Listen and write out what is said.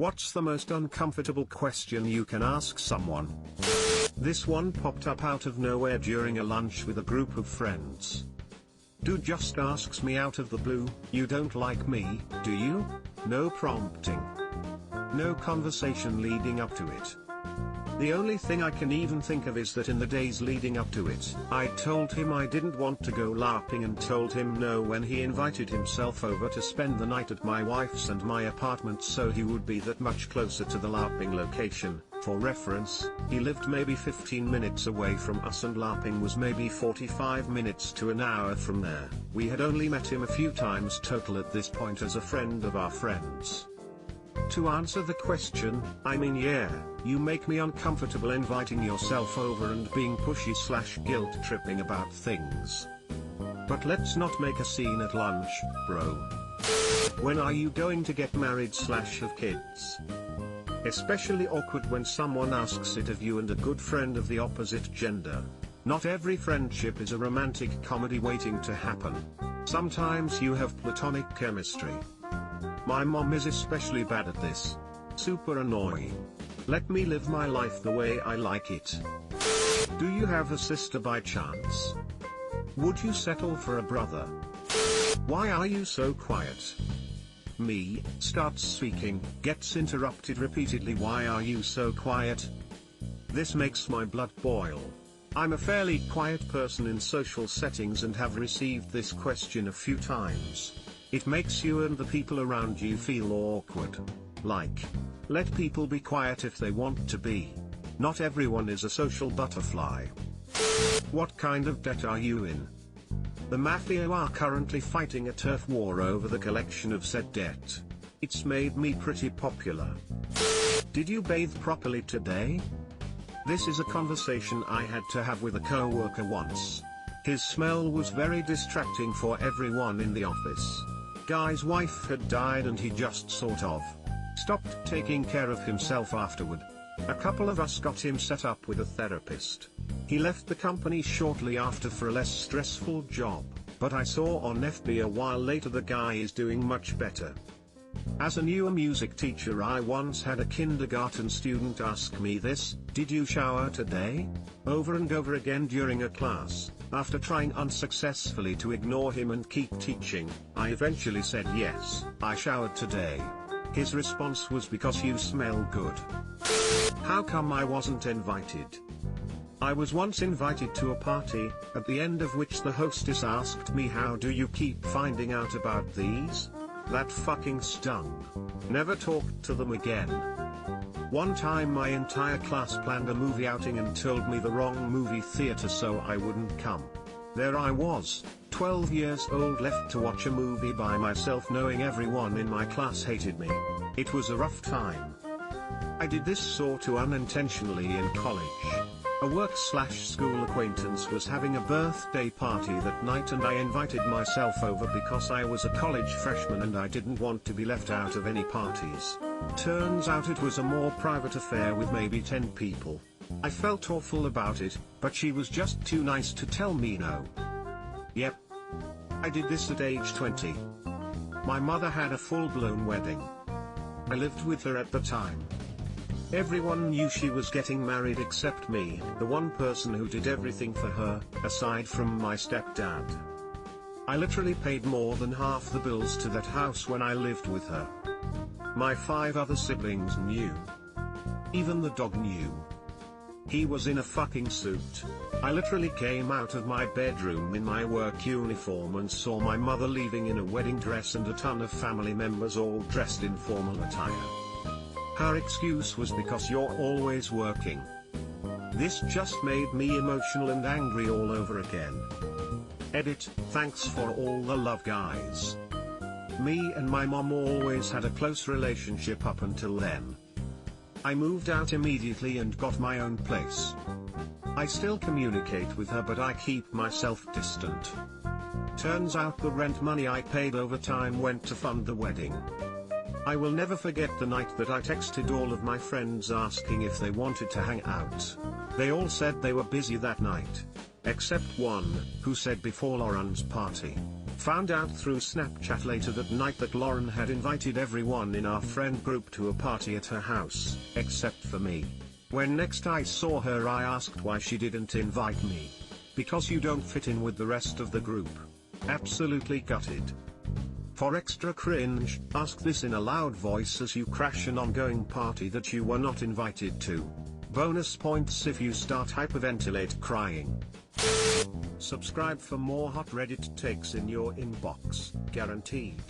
What's the most uncomfortable question you can ask someone? This one popped up out of nowhere during a lunch with a group of friends. Dude just asks me out of the blue, "You don't like me, do you?" No prompting. No conversation leading up to it. The only thing I can even think of is that in the days leading up to it, I told him I didn't want to go LARPing and told him no when he invited himself over to spend the night at my wife's and my apartment so he would be that much closer to the LARPing location. For reference, he lived maybe 15 minutes away from us and LARPing was maybe 45 minutes to an hour from there. We had only met him a few times total at this point as a friend of our friends. To answer the question, I mean yeah, you make me uncomfortable inviting yourself over and being pushy/guilt tripping about things. But let's not make a scene at lunch, bro. When are you going to get married/have kids? Especially awkward when someone asks it of you and a good friend of the opposite gender. Not every friendship is a romantic comedy waiting to happen. Sometimes you have platonic chemistry. My mom is especially bad at this. Super annoying. Let me live my life the way I like it. Do you have a sister by chance? Would you settle for a brother? Why are you so quiet? Me, starts speaking, gets interrupted repeatedly. Why are you so quiet? This makes my blood boil. I'm a fairly quiet person in social settings and have received this question a few times. It makes you and the people around you feel awkward. Like, let people be quiet if they want to be. Not everyone is a social butterfly. What kind of debt are you in? The mafia are currently fighting a turf war over the collection of said debt. It's made me pretty popular. Did you bathe properly today? This is a conversation I had to have with a co-worker once. His smell was very distracting for everyone in the office. Guy's wife had died and he just sort of stopped taking care of himself afterward. A couple of us got him set up with a therapist. He left the company shortly after for a less stressful job, but I saw on FB a while later the guy is doing much better. As a newer music teacher, I once had a kindergarten student ask me this, "Did you shower today?" over and over again during a class. After trying unsuccessfully to ignore him and keep teaching, I eventually said yes, I showered today. His response was, "Because you smell good." How come I wasn't invited? I was once invited to a party, at the end of which the hostess asked me, "How do you keep finding out about these?" That fucking stung. Never talked to them again. One time my entire class planned a movie outing and told me the wrong movie theater so I wouldn't come. There I was, 12 years old, left to watch a movie by myself knowing everyone in my class hated me. It was a rough time. I did this sort of unintentionally in college. A work/school acquaintance was having a birthday party that night and I invited myself over because I was a college freshman and I didn't want to be left out of any parties. Turns out it was a more private affair with maybe 10 people. I felt awful about it, but she was just too nice to tell me no. Yep. I did this at age 20. My mother had a full-blown wedding. I lived with her at the time. Everyone knew she was getting married except me, the one person who did everything for her, aside from my stepdad. I literally paid more than half the bills to that house when I lived with her. My 5 other siblings knew. Even the dog knew. He was in a fucking suit. I literally came out of my bedroom in my work uniform and saw my mother leaving in a wedding dress and a ton of family members all dressed in formal attire. Her excuse was, "Because you're always working." This just made me emotional and angry all over again. Edit, thanks for all the love, guys. Me and my mom always had a close relationship up until then. I moved out immediately and got my own place. I still communicate with her but I keep myself distant. Turns out the rent money I paid over time went to fund the wedding. I will never forget the night that I texted all of my friends asking if they wanted to hang out. They all said they were busy that night. Except one, who said before Lauren's party. Found out through Snapchat later that night that Lauren had invited everyone in our friend group to a party at her house, except for me. When next I saw her I asked why she didn't invite me. Because you don't fit in with the rest of the group. Absolutely gutted. For extra cringe, ask this in a loud voice as you crash an ongoing party that you were not invited to. Bonus points if you start hyperventilate crying. Subscribe for more hot Reddit takes in your inbox, guaranteed.